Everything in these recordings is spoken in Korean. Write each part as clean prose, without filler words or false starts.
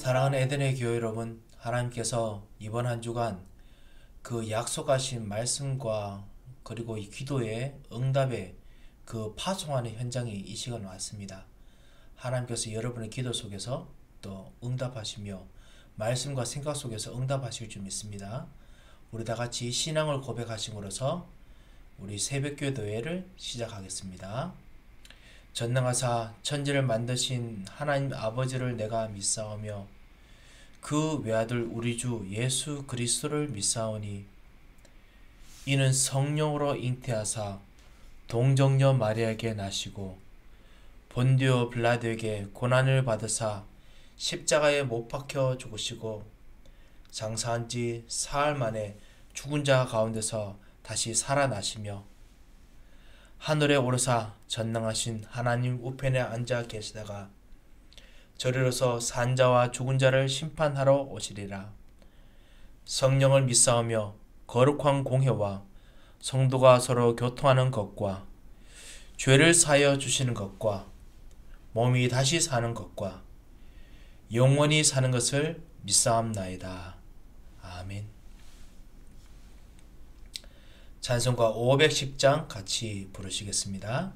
사랑하는 에덴의 교회 여러분, 하나님께서 이번 한 주간 그 약속하신 말씀과 그리고 이 기도의 응답의 그 파송하는 현장이 이 시간 왔습니다. 하나님께서 여러분의 기도 속에서 또 응답하시며 말씀과 생각 속에서 응답하실 줄 믿습니다. 우리 다 같이 신앙을 고백하심으로써 우리 새벽교회 대회를 시작하겠습니다. 전능하사 천지를 만드신 하나님 아버지를 내가 믿사오며 그 외아들 우리 주 예수 그리스도를 믿사오니 이는 성령으로 잉태하사 동정녀 마리아에게 나시고 본디오 빌라도에게 고난을 받으사 십자가에 못 박혀 죽으시고 장사한 지 사흘 만에 죽은 자 가운데서 다시 살아나시며 하늘에 오르사 전능하신 하나님 우편에 앉아 계시다가 저리로서 산자와 죽은 자를 심판하러 오시리라. 성령을 믿사오며 거룩한 공회와 성도가 서로 교통하는 것과 죄를 사하여 주시는 것과 몸이 다시 사는 것과 영원히 사는 것을 믿사옵나이다. 아멘. 찬송가 510장 같이 부르시겠습니다.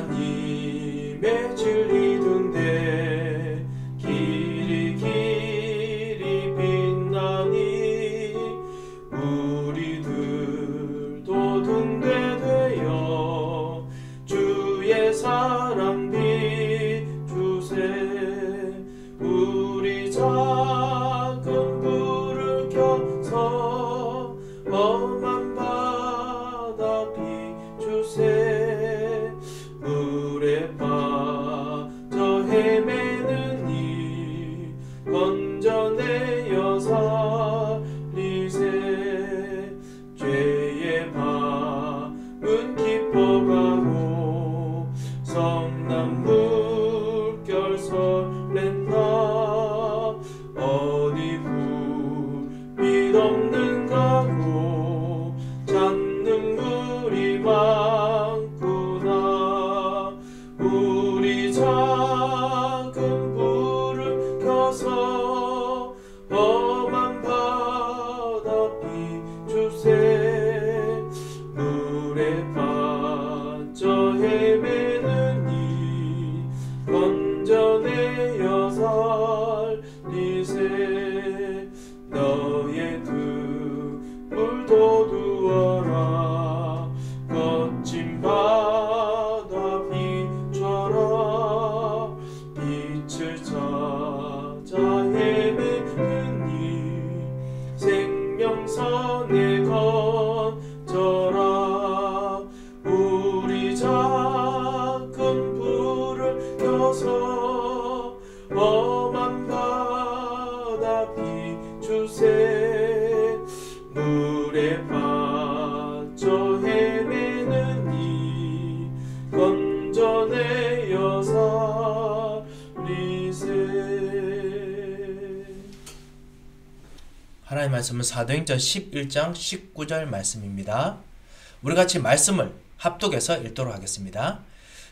하나님의 진리든데 길이 길이 빛나니 우리들도 등대 되어 주의 사랑 비추세. 우리 작은 불을 켜서 험한 바다 비추세. 물에 빠져 헤매는 이 건져내어 살리세. 죄의 밤은 깊어가고 성난 물결 설렌다. 어디 불빛 없는 가고 찾는 물이 많구나. 우리 작은 불을 켜서 험한 바다 비추세. 물에 빠져 헤매는 이 건져내어 살리세. 너의 등불 도두어라. 거친 바다 비춰라. 빛을 찾아 헤매는 이 생명선에 건져라. 우리 작은 불을 켜서 험한 바다 비추세. 물에 빠져 헤매는 이 건져내어 살리세. 하나님 말씀은 사도행전 11장 19절 말씀입니다. 우리 같이 말씀을 합독해서 읽도록 하겠습니다.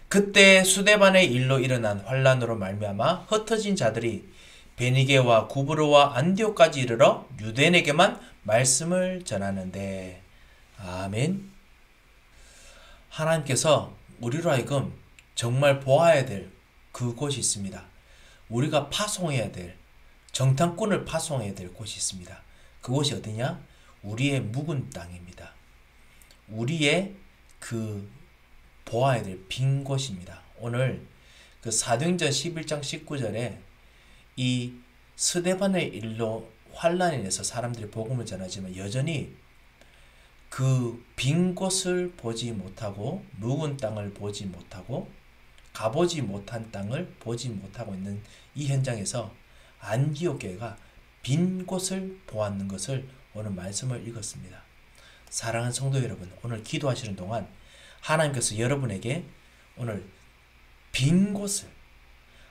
그때 수데반의 일로 일어난 환란으로 말미암아 흩어진 자들이 베니게와 구브로와 안디옥까지 이르러 유대인에게만 말씀을 전하는데. 아멘. 하나님께서 우리로 하여금 정말 보아야 될 그곳이 있습니다. 우리가 파송해야 될, 정탐꾼을 파송해야 될 곳이 있습니다. 그곳이 어디냐? 우리의 묵은 땅입니다. 우리의 그 보아야 될 빈 곳입니다. 오늘 그 사도행전 11장 19절에 이 스데반의 일로 환란이 인해서 사람들이 복음을 전하지만 여전히 그 빈 곳을 보지 못하고 묵은 땅을 보지 못하고 가보지 못한 땅을 보지 못하고 있는 이 현장에서 안디옥 교회가 빈 곳을 보았는 것을 오늘 말씀을 읽었습니다. 사랑하는 성도 여러분, 오늘 기도하시는 동안 하나님께서 여러분에게 오늘 빈 곳을,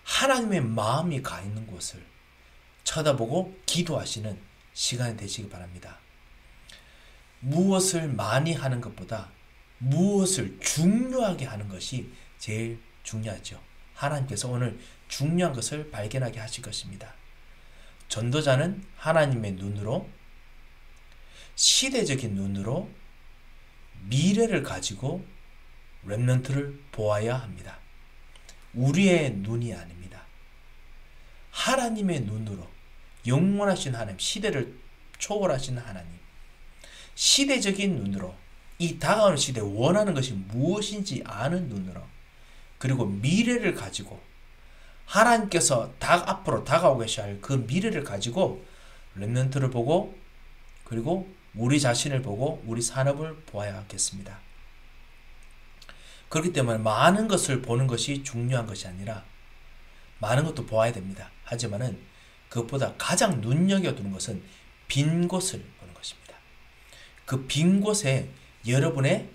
하나님의 마음이 가 있는 곳을 쳐다보고 기도하시는 시간이 되시기 바랍니다. 무엇을 많이 하는 것보다 무엇을 중요하게 하는 것이 제일 중요하죠. 하나님께서 오늘 중요한 것을 발견하게 하실 것입니다. 전도자는 하나님의 눈으로, 시대적인 눈으로 미래를 가지고 렘넌트를 보아야 합니다. 우리의 눈이 아닙니다. 하나님의 눈으로, 영원하신 하나님, 시대를 초월하신 하나님, 시대적인 눈으로, 이 다가오는 시대에 원하는 것이 무엇인지 아는 눈으로, 그리고 미래를 가지고 하나님께서 앞으로 다가오고 계셔야 할 그 미래를 가지고 렘넌트를 보고, 그리고 우리 자신을 보고 우리 산업을 보아야겠습니다. 그렇기 때문에 많은 것을 보는 것이 중요한 것이 아니라 많은 것도 보아야 됩니다. 하지만은 그것보다 가장 눈여겨두는 것은 빈 곳을 보는 것입니다. 그 빈 곳에 여러분의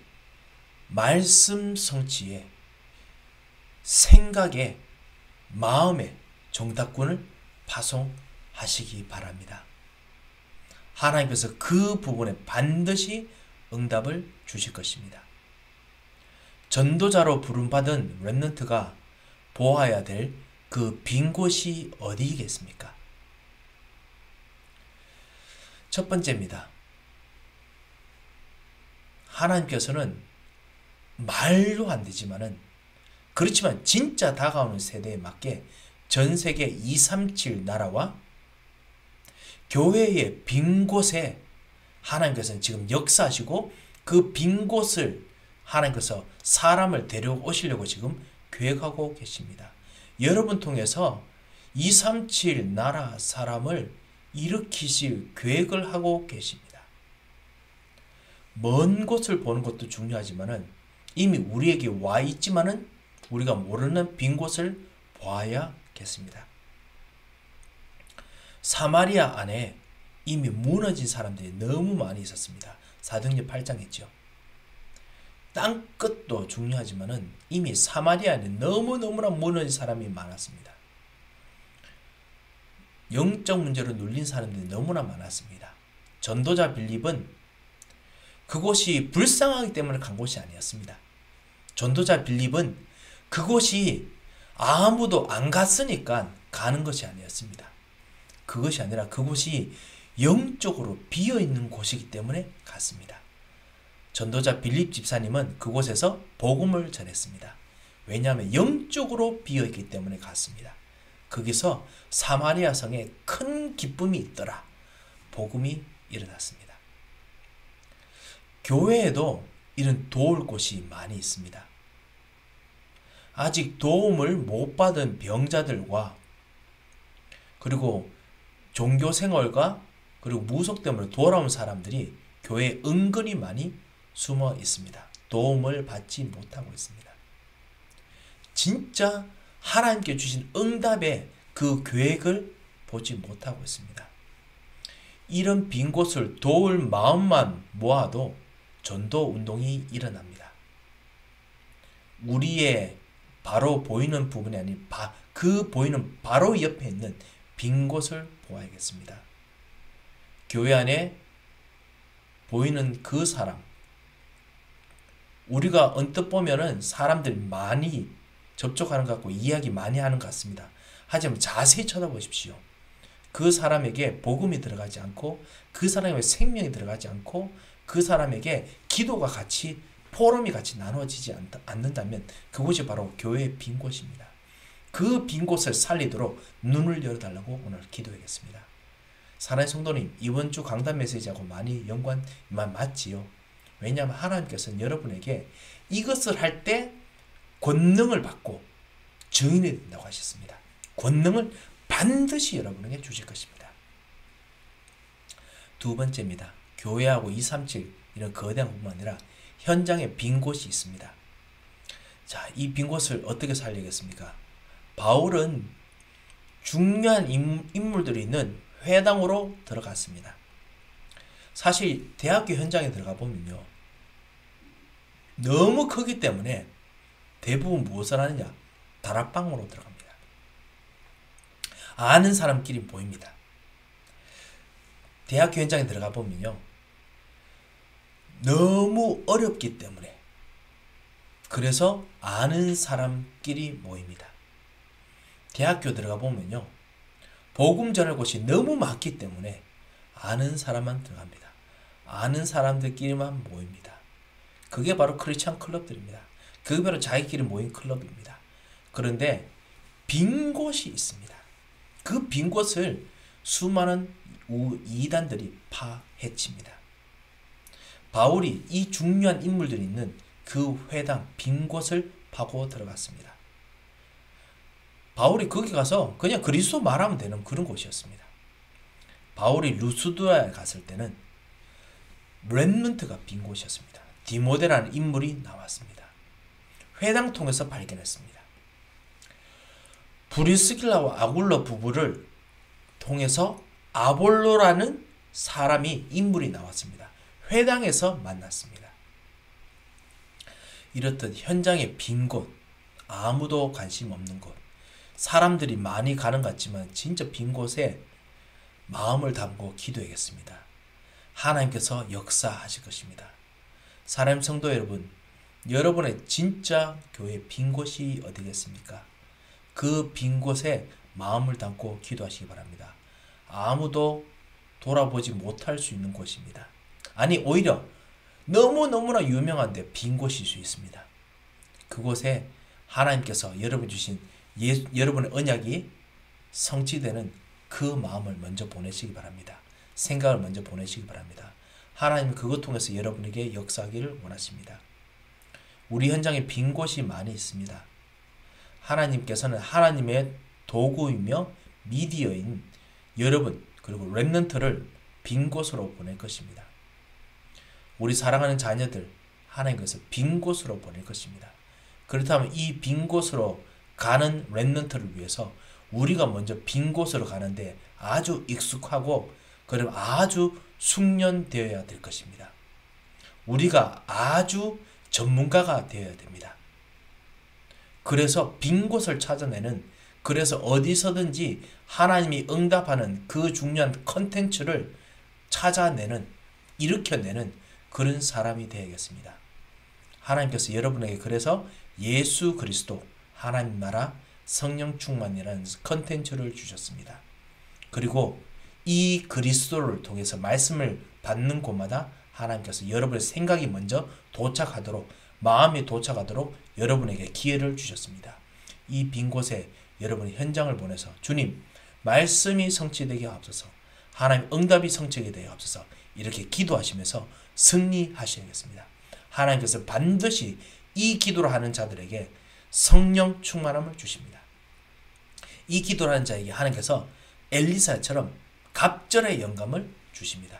말씀 성취에, 생각에, 마음에 정답군을 파송하시기 바랍니다. 하나님께서 그 부분에 반드시 응답을 주실 것입니다. 전도자로 부름받은 렘넌트가 보아야 될 그 빈 곳이 어디겠습니까? 첫 번째입니다. 하나님께서는 말로 안 되지만은, 그렇지만 진짜 다가오는 세대에 맞게 전 세계 237 나라와 교회의 빈 곳에 하나님께서는 지금 역사하시고, 그 빈 곳을 하나님께서 사람을 데려오시려고 지금 계획하고 계십니다. 여러분 통해서 237 나라 사람을 일으키실 계획을 하고 계십니다. 먼 곳을 보는 것도 중요하지만은 이미 우리에게 와 있지만은 우리가 모르는 빈 곳을 봐야겠습니다. 사마리아 안에 이미 무너진 사람들이 너무 많이 있었습니다. 사도행전 8장 했죠. 땅끝도 중요하지만은 이미 사마리아에 너무너무나 무너진 사람이 많았습니다. 영적 문제로 눌린 사람들이 너무나 많았습니다. 전도자 빌립은 그곳이 불쌍하기 때문에 간 곳이 아니었습니다. 전도자 빌립은 그곳이 아무도 안 갔으니까 가는 것이 아니었습니다. 그것이 아니라 그곳이 영적으로 비어있는 곳이기 때문에 갔습니다. 전도자 빌립 집사님은 그곳에서 복음을 전했습니다. 왜냐하면 영적으로 비어있기 때문에 갔습니다. 거기서 사마리아 성에 큰 기쁨이 있더라. 복음이 일어났습니다. 교회에도 이런 도울 곳이 많이 있습니다. 아직 도움을 못 받은 병자들과, 그리고 종교생활과 그리고 무속 때문에 돌아온 사람들이 교회에 은근히 많이 숨어 있습니다. 도움을 받지 못하고 있습니다. 진짜 하나님께 주신 응답의 그 계획을 보지 못하고 있습니다. 이런 빈 곳을 도울 마음만 모아도 전도 운동이 일어납니다. 우리의 바로 보이는 부분이 아닌 그 보이는 바로 옆에 있는 빈 곳을 보아야겠습니다. 교회 안에 보이는 그 사람, 우리가 언뜻 보면은 사람들이 많이 접촉하는 것 같고 이야기 많이 하는 것 같습니다. 하지만 자세히 쳐다보십시오. 그 사람에게 복음이 들어가지 않고, 그 사람에게 생명이 들어가지 않고, 그 사람에게 기도가 같이, 포럼이 같이 나눠지지 않는다면 그곳이 바로 교회의 빈 곳입니다. 그 빈 곳을 살리도록 눈을 열어달라고 오늘 기도하겠습니다. 사랑하는 성도님, 이번 주 강단 메시지하고 많이 연관 맞지요? 왜냐하면 하나님께서는 여러분에게 이것을 할 때 권능을 받고 증인이 된다고 하셨습니다. 권능을 반드시 여러분에게 주실 것입니다. 두 번째입니다. 교회하고 237 이런 거대한 것뿐만 아니라 현장에 빈 곳이 있습니다. 자, 이 빈 곳을 어떻게 살리겠습니까? 바울은 중요한 인물들이 있는 회당으로 들어갔습니다. 사실 대학교 현장에 들어가 보면요, 너무 크기 때문에 대부분 무엇을 하느냐? 다락방으로 들어갑니다. 아는 사람끼리 보입니다. 대학교 현장에 들어가 보면요, 너무 어렵기 때문에 그래서 아는 사람끼리 모입니다. 대학교 들어가 보면요. 복음 전할 곳이 너무 많기 때문에 아는 사람만 들어갑니다. 아는 사람들끼리만 모입니다. 그게 바로 크리스찬 클럽들입니다. 그게 바로 자기끼리 모인 클럽입니다. 그런데 빈 곳이 있습니다. 그 빈 곳을 수많은 이단들이 파헤칩니다. 바울이 이 중요한 인물들이 있는 그 회당 빈 곳을 파고 들어갔습니다. 바울이 거기 가서 그냥 그리스도 말하면 되는 그런 곳이었습니다. 바울이 루스드라에 갔을 때는 렘넌트가 빈 곳이었습니다. 디모데라는 인물이 나왔습니다. 회당 통해서 발견했습니다. 브리스길라와 아굴라 부부를 통해서 아볼로라는 사람이 인물이 나왔습니다. 회당에서 만났습니다. 이렇듯 현장의 빈 곳, 아무도 관심 없는 곳, 사람들이 많이 가는 것 같지만 진짜 빈 곳에 마음을 담고 기도하겠습니다. 하나님께서 역사하실 것입니다. 사람 성도 여러분, 여러분의 진짜 교회 빈 곳이 어디겠습니까? 그 빈 곳에 마음을 담고 기도하시기 바랍니다. 아무도 돌아보지 못할 수 있는 곳입니다. 아니 오히려 너무너무나 유명한데 빈 곳일 수 있습니다. 그곳에 하나님께서 여러분 주신 여러분의 언약이 성취되는 그 마음을 먼저 보내시기 바랍니다. 생각을 먼저 보내시기 바랍니다. 하나님은 그것 통해서 여러분에게 역사하기를 원하십니다. 우리 현장에 빈 곳이 많이 있습니다. 하나님께서는 하나님의 도구이며 미디어인 여러분 그리고 렘넌트를 빈 곳으로 보낼 것입니다. 우리 사랑하는 자녀들 하나님께서 빈 곳으로 보낼 것입니다. 그렇다면 이 빈 곳으로 가는 렘넌트를 위해서 우리가 먼저 빈 곳으로 가는데 아주 익숙하고 그럼 아주 숙련되어야 될 것입니다. 우리가 아주 전문가가 되어야 됩니다. 그래서 빈 곳을 찾아내는 그래서 어디서든지 하나님이 응답하는 그 중요한 컨텐츠를 찾아내는 일으켜내는 그런 사람이 되어야겠습니다. 하나님께서 여러분에게 그래서 예수 그리스도 하나님 나라 성령 충만이라는 컨텐츠를 주셨습니다. 그리고 이 그리스도를 통해서 말씀을 받는 곳마다 하나님께서 여러분의 생각이 먼저 도착하도록 마음이 도착하도록 여러분에게 기회를 주셨습니다. 이 빈 곳에 여러분이 현장을 보내서 주님 말씀이 성취되게 하옵소서 하나님 응답이 성취되게 되게 하옵소서 이렇게 기도하시면서 승리하셔야겠습니다. 하나님께서 반드시 이 기도를 하는 자들에게 성령 충만함을 주십니다. 이 기도를 하는 자에게 하나님께서 엘리사처럼 갑절의 영감을 주십니다.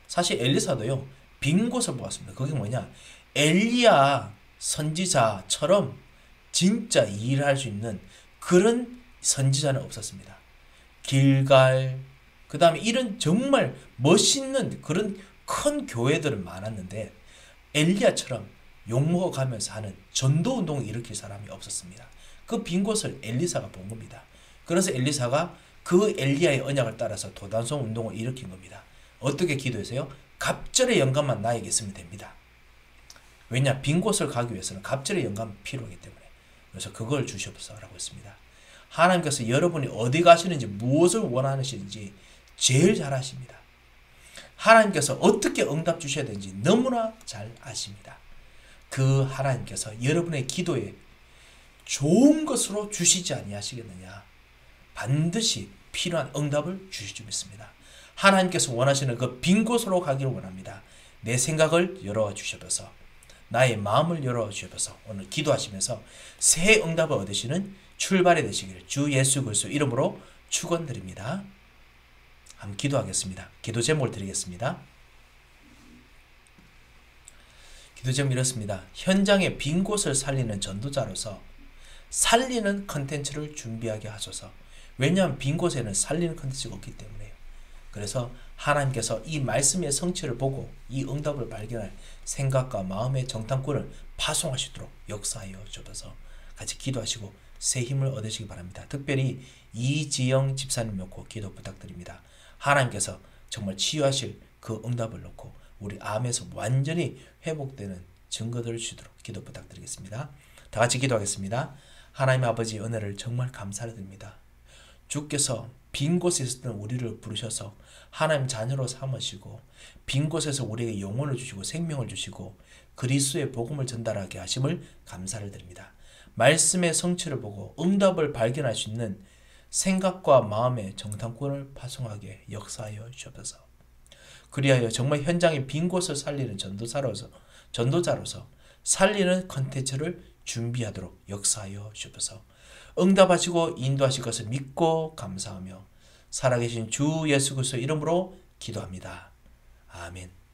사실 엘리사도요 빈 곳을 보았습니다. 그게 뭐냐 엘리야 선지자처럼 진짜 일을 할 수 있는 그런 선지자는 없었습니다. 길갈 그 다음에 이런 정말 멋있는 그런 큰 교회들은 많았는데 엘리야처럼 욕먹어가면서 하는 전도운동을 일으킬 사람이 없었습니다. 그 빈 곳을 엘리사가 본 겁니다. 그래서 엘리사가 그 엘리야의 언약을 따라서 도단성 운동을 일으킨 겁니다. 어떻게 기도해서요? 갑절의 영감만 나에게 있으면 됩니다. 왜냐? 빈 곳을 가기 위해서는 갑절의 영감이 필요하기 때문에. 그래서 그걸 주시옵소서라고 했습니다. 하나님께서 여러분이 어디 가시는지 무엇을 원하시는지 제일 잘 아십니다. 하나님께서 어떻게 응답 주셔야 되는지 너무나 잘 아십니다. 그 하나님께서 여러분의 기도에 좋은 것으로 주시지 아니하시겠느냐. 반드시 필요한 응답을 주실 줄 믿습니다. 하나님께서 원하시는 그 빈 곳으로 가기를 원합니다. 내 생각을 열어 주셔서 나의 마음을 열어 주셔서 오늘 기도하시면서 새 응답을 얻으시는 출발이 되시기를 주 예수 그리스도 이름으로 축원드립니다. 한번 기도하겠습니다. 기도 제목을 드리겠습니다. 기도 제목 이렇습니다. 현장의 빈 곳을 살리는 전도자로서 살리는 컨텐츠를 준비하게 하소서. 왜냐하면 빈 곳에는 살리는 컨텐츠가 없기 때문에요. 그래서 하나님께서 이 말씀의 성취를 보고 이 응답을 발견할 생각과 마음의 정탐꾼을 파송하시도록 역사하여 주셔서 같이 기도하시고 새 힘을 얻으시기 바랍니다. 특별히 이지영 집사님 놓고 기도 부탁드립니다. 하나님께서 정말 치유하실 그 응답을 놓고 우리 암에서 완전히 회복되는 증거들을 주도록 기도 부탁드리겠습니다. 다 같이 기도하겠습니다. 하나님 아버지 은혜를 정말 감사드립니다. 주께서 빈 곳에 있었던 우리를 부르셔서 하나님 자녀로 삼으시고 빈 곳에서 우리에게 영혼을 주시고 생명을 주시고 그리스도의 복음을 전달하게 하심을 감사를 드립니다. 말씀의 성취를 보고 응답을 발견할 수 있는 생각과 마음의 정탐꾼을 파송하게 역사하여 주옵소서. 그리하여 정말 현장의 빈 곳을 살리는 전도자로서 살리는 컨텐츠를 준비하도록 역사하여 주옵소서. 응답하시고 인도하실 것을 믿고 감사하며 살아계신 주 예수 그리스도의 이름으로 기도합니다. 아멘.